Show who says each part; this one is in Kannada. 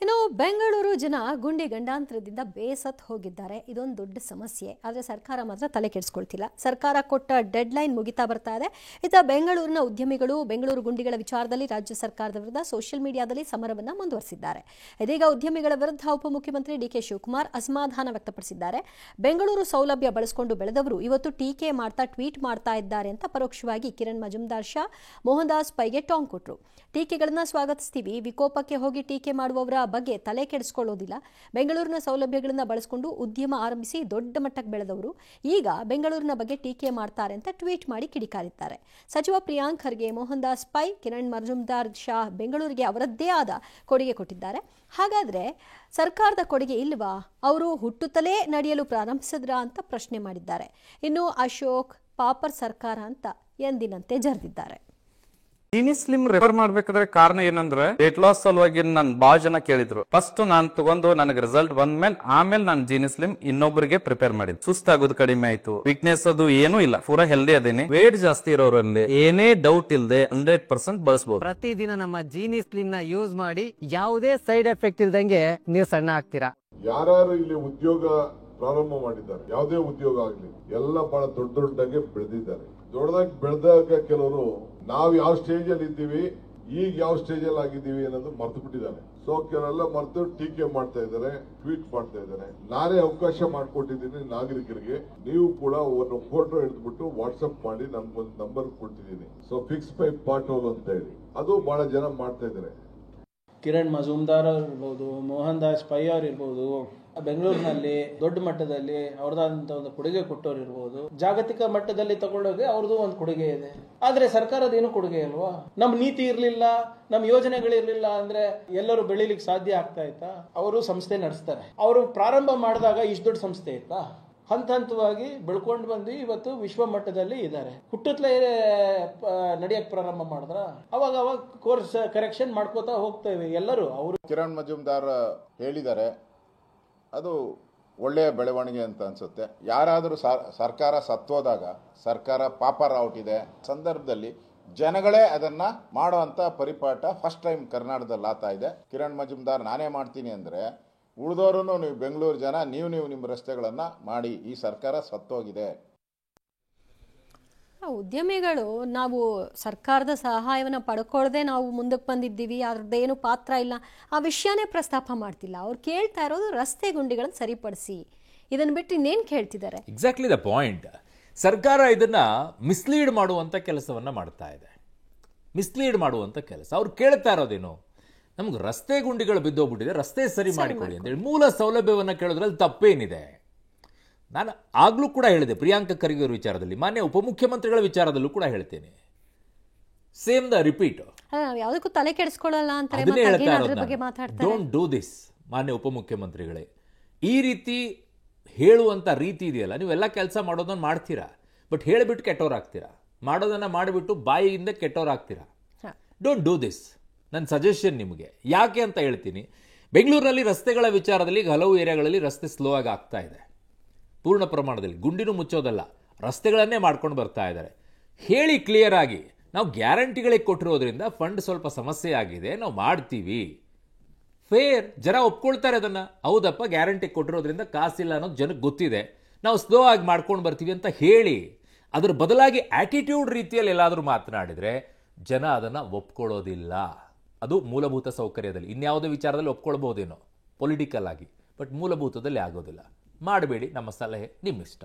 Speaker 1: ಇನ್ನು ಬೆಂಗಳೂರು ಜನ ಗುಂಡಿ ಗಂಡಾಂತರದಿಂದ ಬೇಸತ್ತು ಹೋಗಿದ್ದಾರೆ. ಇದೊಂದು ದೊಡ್ಡ ಸಮಸ್ಯೆ. ಆದರೆ ಸರ್ಕಾರ ಮಾತ್ರ ತಲೆ ಕೆಡಿಸ್ಕೊಳ್ತಿಲ್ಲ. ಸರ್ಕಾರ ಕೊಟ್ಟ ಡೆಡ್ ಲೈನ್ ಮುಗಿತಾ ಬರ್ತಾ ಇದೆ. ಇತ್ತ ಬೆಂಗಳೂರಿನ ಉದ್ಯಮಿಗಳು ಬೆಂಗಳೂರು ಗುಂಡಿಗಳ ವಿಚಾರದಲ್ಲಿ ರಾಜ್ಯ ಸರ್ಕಾರದ ವಿರುದ್ಧ ಸೋಷಿಯಲ್ ಮೀಡಿಯಾದಲ್ಲಿ ಸಮರವನ್ನು ಮುಂದುವರೆಸಿದ್ದಾರೆ. ಇದೀಗ ಉದ್ಯಮಿಗಳ ವಿರುದ್ಧ ಉಪಮುಖ್ಯಮಂತ್ರಿ ಡಿಕೆ ಶಿವಕುಮಾರ್ ಅಸಮಾಧಾನ ವ್ಯಕ್ತಪಡಿಸಿದ್ದಾರೆ. ಬೆಂಗಳೂರು ಸೌಲಭ್ಯ ಬಳಸಿಕೊಂಡು ಬೆಳೆದವರು ಇವತ್ತು ಟೀಕೆ ಮಾಡ್ತಾ ಟ್ವೀಟ್ ಮಾಡ್ತಾ ಇದ್ದಾರೆ ಅಂತ ಪರೋಕ್ಷವಾಗಿ ಕಿರಣ್ ಮಜುಮ್ದಾರ್ ಶಾ ಮೋಹನ್ ದಾಸ್ ಪೈಗೆ ಟಾಂಗ್ ಕೊಟ್ಟರು. ಟೀಕೆಗಳನ್ನ ಸ್ವಾಗತಿಸ್ತೀವಿ, ವಿಕೋಪಕ್ಕೆ ಹೋಗಿ ಟೀಕೆ ಮಾಡುವವರ ಬಗ್ಗೆ ತಲೆ ಕೆಡಿಸಿಕೊಳ್ಳೋದಿಲ್ಲ. ಬೆಂಗಳೂರಿನ ಸೌಲಭ್ಯಗಳನ್ನು ಬಳಸಿಕೊಂಡು ಉದ್ಯಮ ಆರಂಭಿಸಿ ದೊಡ್ಡ ಮಟ್ಟಕ್ಕೆ ಬೆಳೆದವರು ಈಗ ಬೆಂಗಳೂರಿನ ಬಗ್ಗೆ ಟೀಕೆ ಮಾಡ್ತಾರೆ ಅಂತ ಟ್ವೀಟ್ ಮಾಡಿ ಕಿಡಿಕಾರಿದ್ದಾರೆ. ಸಚಿವ ಪ್ರಿಯಾಂಕ್ ಖರ್ಗೆ, ಮೋಹನ್ ದಾಸ್ ಪೈ, ಕಿರಣ್ ಮಜುಮ್ದಾರ್ ಶಾ ಬೆಂಗಳೂರಿಗೆ ಅವರದ್ದೇ ಆದ ಕೊಡುಗೆ ಕೊಟ್ಟಿದ್ದಾರೆ. ಹಾಗಾದ್ರೆ ಸರ್ಕಾರದ ಕೊಡುಗೆ ಇಲ್ವಾ? ಅವರು ಹುಟ್ಟುತ್ತಲೇ ನಡೆಯಲು ಪ್ರಾರಂಭಿಸಿದ್ರಾ ಅಂತ ಪ್ರಶ್ನೆ ಮಾಡಿದ್ದಾರೆ. ಇನ್ನು ಅಶೋಕ್ ಪಾಪರ್ ಸರ್ಕಾರ ಅಂತ ಎಂದಿನಂತೆ ಜರಿದಿದ್ದಾರೆ.
Speaker 2: ಜೀನಿ ಸ್ಲಿಮ್ ರೆಫರ್ ಮಾಡ್ಬೇಕಾದ್ರೆ ಕಾರಣ ಏನಂದ್ರೆ ವೇಟ್ ಲಾಸ್ ಸಲುವಾಗಿ ನನ್ ಬಾಳ ಜನ ಕೇಳಿದ್ರು. ಫಸ್ಟ್ ನಾನ್ ತಗೊಂಡು ನನಗೆ ರಿಸಲ್ಟ್ ಬಂದ್ಮೇಲೆ ಆಮೇಲೆ ನಾನು ಜೀನಿ ಸ್ಲಿಮ್ ಇನ್ನೊಬ್ಬರಿಗೆ ಪ್ರಿಪೇರ್ ಮಾಡಿದ್. ಸುಸ್ತಾಗೋದು ಕಡಿಮೆ ಆಯ್ತು, ವೀಕ್ನೆಸ್ ಅದು ಏನೂ ಇಲ್ಲ, ಪೂರಾ ಹೆಲ್ದಿ ಅದೇನೆ. ವೇಟ್ ಜಾಸ್ತಿ ಇರೋರಲ್ಲಿ ಏನೇ ಡೌಟ್ ಇಲ್ಲದೆ 100% ಬಳಸಬಹುದು.
Speaker 3: ಪ್ರತಿದಿನ ನಮ್ಮ ಜೀನಿ ಸ್ಲಿಮ್ ನ ಯೂಸ್ ಮಾಡಿ ಯಾವುದೇ ಸೈಡ್ ಎಫೆಕ್ಟ್ ಇಲ್ದಂಗೆ ನೀವು ಸಣ್ಣ ಆಗ್ತೀರಾ.
Speaker 4: ಯಾರು ಇಲ್ಲಿ ಉದ್ಯೋಗ ಪ್ರಾರಂಭ ಮಾಡಿದ್ದಾರೆ, ಯಾವುದೇ ಉದ್ಯೋಗ ಆಗ್ಲಿ, ಎಲ್ಲ ಬಹಳ ದೊಡ್ಡದಾಗಿ ಬೆಳೆದಿದ್ದಾರೆ. ದೊಡ್ಡದಾಗಿ ಬೆಳೆದಾಗ ಕೆಲವರು ನಾವು ಯಾವ ಸ್ಟೇಜ್ ಅಲ್ಲಿ ಇದ್ದೀವಿ, ಈಗ ಯಾವ ಸ್ಟೇಜ್ ಅಲ್ಲಿ ಆಗಿದ್ದೀವಿ ಅನ್ನೋದು ಮರ್ತು ಬಿಟ್ಟಿದ್ದಾರೆ. ಸೊ ಕೆಲವೆಲ್ಲ ಮರ್ತು ಟೀಕೆ ಮಾಡ್ತಾ ಇದ್ದಾರೆ, ಟ್ವೀಟ್ ಮಾಡ್ತಾ ಇದ್ದಾರೆ. ನಾನೇ ಅವಕಾಶ ಮಾಡಿಕೊಟ್ಟಿದ್ದೀನಿ ನಾಗರಿಕರಿಗೆ. ನೀವು ಕೂಡ ಒಂದು ಫೋಟೋ ಹಿಡಿದ್ಬಿಟ್ಟು ವಾಟ್ಸ್ಆಪ್ ಮಾಡಿ ನನ್ಗೊಂದು ನಂಬರ್ ಕೊಟ್ಟಿದ್ದೀನಿ. So fix pi part hole ಅಂತ ಹೇಳಿ ಅದು ಬಹಳ ಜನ ಮಾಡ್ತಾ ಇದ್ದಾರೆ.
Speaker 5: ಕಿರಣ್ ಮಜುಮ್ದಾರ್ ಇರ್ಬೋದು, ಮೋಹನ್ ದಾಸ್ ಪೈ ಅವ್ರು ಇರ್ಬೋದು, ಬೆಂಗಳೂರಿನಲ್ಲಿ ದೊಡ್ಡ ಮಟ್ಟದಲ್ಲಿ ಅವ್ರದಂತ ಒಂದು ಕೊಡುಗೆ ಕೊಟ್ಟವ್ರು ಇರ್ಬೋದು. ಜಾಗತಿಕ ಮಟ್ಟದಲ್ಲಿ ತಗೊಂಡೋಗಿ ಅವ್ರದ್ದು ಒಂದು ಕೊಡುಗೆ ಇದೆ. ಆದ್ರೆ ಸರ್ಕಾರದ ಏನು ಕೊಡುಗೆ ಇಲ್ವಾ? ನಮ್ ನೀತಿ ಇರ್ಲಿಲ್ಲ, ನಮ್ ಯೋಜನೆಗಳಿರ್ಲಿಲ್ಲ ಅಂದ್ರೆ ಎಲ್ಲರೂ ಬೆಳಿಲಿಕ್ಕೆ ಸಾಧ್ಯ ಆಗ್ತಾ ಇತ್ತಾ? ಅವರು ಸಂಸ್ಥೆ ನಡೆಸ್ತಾರೆ. ಅವರು ಪ್ರಾರಂಭ ಮಾಡಿದಾಗ ಇಷ್ಟು ದೊಡ್ಡ ಸಂಸ್ಥೆ ಇತ್ತಾ? ಹಂತ ಹಂತವಾಗಿ ಬೆಳ್ಕೊಂಡು ಬಂದು ಇವತ್ತು ವಿಶ್ವ ಮಟ್ಟದಲ್ಲಿ ಇದ್ದಾರೆ. ಹುಟ್ಟುತ್ತಲೇ ನಡೆಯಕ್ ಪ್ರಾರಂಭ ಮಾಡಿದ್ರ ಅವಾಗ ಕೋರ್ಸ್ ಕರೆಕ್ಷನ್ ಮಾಡ್ಕೋತಾ ಹೋಗ್ತೇವೆ ಎಲ್ಲರೂ. ಅವರು
Speaker 6: ಕಿರಣ್ ಮಜುಮ್ದಾರ್ ಹೇಳಿದ್ದಾರೆ, ಅದು ಒಳ್ಳೆಯ ಬೆಳವಣಿಗೆ ಅಂತ ಅನ್ಸುತ್ತೆ. ಯಾರಾದರೂ ಸರ್ಕಾರ ಸತ್ತೋದಾಗ, ಸರ್ಕಾರ ಪಾಪರ್ ಔಟ್ ಇದೆ ಸಂದರ್ಭದಲ್ಲಿ ಜನಗಳೇ ಅದನ್ನ ಮಾಡುವಂತ ಪರಿಪಾಠ ಫಸ್ಟ್ ಟೈಮ್ ಕರ್ನಾಟಕದಲ್ಲಿ ಆಗ್ತಾ ಇದೆ. ಕಿರಣ್ ಮಜುಮ್ದಾರ್ ನಾನೇ ಮಾಡ್ತೀನಿ ಅಂದ್ರೆ ಉಳಿದವರು ನೀವು ಬೆಂಗಳೂರು ಜನ ನೀವು ನಿಮ್ಮ ರಸ್ತೆಗಳನ್ನ ಮಾಡಿ, ಈ ಸರ್ಕಾರ ಸತ್ತೋಗಿದೆ.
Speaker 1: ಉದ್ಯಮಿಗಳು ನಾವು ಸರ್ಕಾರದ ಸಹಾಯವನ್ನು ಪಡ್ಕೊಳ್ಳದೆ ನಾವು ಮುಂದಕ್ಕೆ ಬಂದಿದ್ದೀವಿ, ಅದ್ರದ್ದೇನು ಪಾತ್ರ ಇಲ್ಲ, ಆ ವಿಷಯನೇ ಪ್ರಸ್ತಾಪ ಮಾಡ್ತಿಲ್ಲ. ಅವ್ರು ಕೇಳ್ತಾ ಇರೋದು ರಸ್ತೆ ಗುಂಡಿಗಳನ್ನು ಸರಿಪಡಿಸಿ. ಇದನ್ನು ಬಿಟ್ಟು ಇನ್ನೇನು ಕೇಳ್ತಿದ್ದಾರೆ?
Speaker 7: Exactly the point. ಸರ್ಕಾರ ಇದನ್ನ ಮಿಸ್ಲೀಡ್ ಮಾಡುವಂತ ಕೆಲಸವನ್ನ ಮಾಡ್ತಾ ಇದೆ. ಮಿಸ್ಲೀಡ್ ಮಾಡುವಂತ ಕೆಲಸ. ಅವ್ರು ಕೇಳ್ತಾ ಇರೋದೇನು? ನಮ್ಗೆ ರಸ್ತೆ ಗುಂಡಿಗಳು ಬಿದ್ದೋಗ್ಬಿಟ್ಟಿದೆ, ರಸ್ತೆ ಸರಿ ಮಾಡಿಕೊಡಿ ಅಂತೇಳಿ. ಮೂಲ ಸೌಲಭ್ಯವನ್ನ ಕೇಳೋದ್ರಲ್ಲಿ ತಪ್ಪೇನಿದೆ? ನಾನು ಆಗ್ಲೂ ಕೂಡ ಹೇಳಿದೆ, ಪ್ರಿಯಾಂಕ ಖರ್ಗೆ ಅವರ ವಿಚಾರದಲ್ಲಿ, ಮಾನ್ಯ ಉಪಮುಖ್ಯಮಂತ್ರಿಗಳ ವಿಚಾರದಲ್ಲೂ ಕೂಡ ಹೇಳ್ತೇನೆ. Same the repeat.
Speaker 1: ಯಾವುದಕ್ಕೂ ತಲೆ ಕೆಡಿಸ್ಕೊಳ್ಳಲ್ಲ ಅಂತಾರೆ.
Speaker 7: Don't do this. ಮಾನ್ಯ ಉಪಮುಖ್ಯಮಂತ್ರಿಗಳೇ, ಈ ರೀತಿ ಹೇಳುವಂತ ರೀತಿ ಇದೆಯಲ್ಲ, ನೀವೆಲ್ಲ ಕೆಲಸ ಮಾಡೋದನ್ನ ಮಾಡ್ತೀರಾ, ಬಟ್ ಹೇಳಿಬಿಟ್ಟು ಕೆಟ್ಟೋರಾಗ್ತೀರಾ. ಮಾಡೋದನ್ನ ಮಾಡಿಬಿಟ್ಟು ಬಾಯಿಯಿಂದ ಕೆಟ್ಟೋರಾಗ್ತೀರಾ. Don't do this. ನನ್ನ ಸಜೆಷನ್ ನಿಮಗೆ. ಯಾಕೆ ಅಂತ ಹೇಳ್ತೀನಿ. ಬೆಂಗಳೂರಿನಲ್ಲಿ ರಸ್ತೆಗಳ ವಿಚಾರದಲ್ಲಿ ಹಲವು ಏರಿಯಾಗಳಲ್ಲಿ ರಸ್ತೆ ಸ್ಲೋ ಆಗಿ ಆಗ್ತಾ ಇದೆ. ಪೂರ್ಣ ಪ್ರಮಾಣದಲ್ಲಿ ಗುಂಡಿನೂ ಮುಚ್ಚೋದಲ್ಲ, ರಸ್ತೆಗಳನ್ನೇ ಮಾಡ್ಕೊಂಡು ಬರ್ತಾ ಇದ್ದಾರೆ. ಹೇಳಿ ಕ್ಲಿಯರ್ ಆಗಿ, ನಾವು ಗ್ಯಾರಂಟಿಗಳಿಗೆ ಕೊಟ್ಟಿರೋದ್ರಿಂದ ಫಂಡ್ ಸ್ವಲ್ಪ ಸಮಸ್ಯೆ ಆಗಿದೆ, ನಾವು ಮಾಡ್ತೀವಿ. ಫೇರ್. ಜನ ಒಪ್ಕೊಳ್ತಾರೆ ಅದನ್ನ. ಹೌದಪ್ಪ, ಗ್ಯಾರಂಟಿ ಕೊಟ್ಟಿರೋದ್ರಿಂದ ಕಾಸಿಲ್ಲ ಅನ್ನೋದು ಜನಕ್ಕೆ ಗೊತ್ತಿದೆ, ನಾವು ಸ್ಲೋ ಆಗಿ ಮಾಡ್ಕೊಂಡು ಬರ್ತೀವಿ ಅಂತ ಹೇಳಿ. ಅದ್ರ ಬದಲಾಗಿ ಆಟಿಟ್ಯೂಡ್ ರೀತಿಯಲ್ಲಿ ಎಲ್ಲಾದರೂ ಮಾತನಾಡಿದ್ರೆ ಜನ ಅದನ್ನ ಒಪ್ಕೊಳ್ಳೋದಿಲ್ಲ. ಅದು ಮೂಲಭೂತ ಸೌಕರ್ಯದಲ್ಲಿ. ಇನ್ಯಾವುದೇ ವಿಚಾರದಲ್ಲಿ ಒಪ್ಕೊಳ್ಬಹುದೇನೋ ಪೊಲಿಟಿಕಲ್ ಆಗಿ, ಬಟ್ ಮೂಲಭೂತದಲ್ಲಿ ಆಗೋದಿಲ್ಲ. ಮಾಡಬೇಡಿ. ನಮ್ಮ ಸಲಹೆ ನಿಮ್ಮಿಷ್ಟ.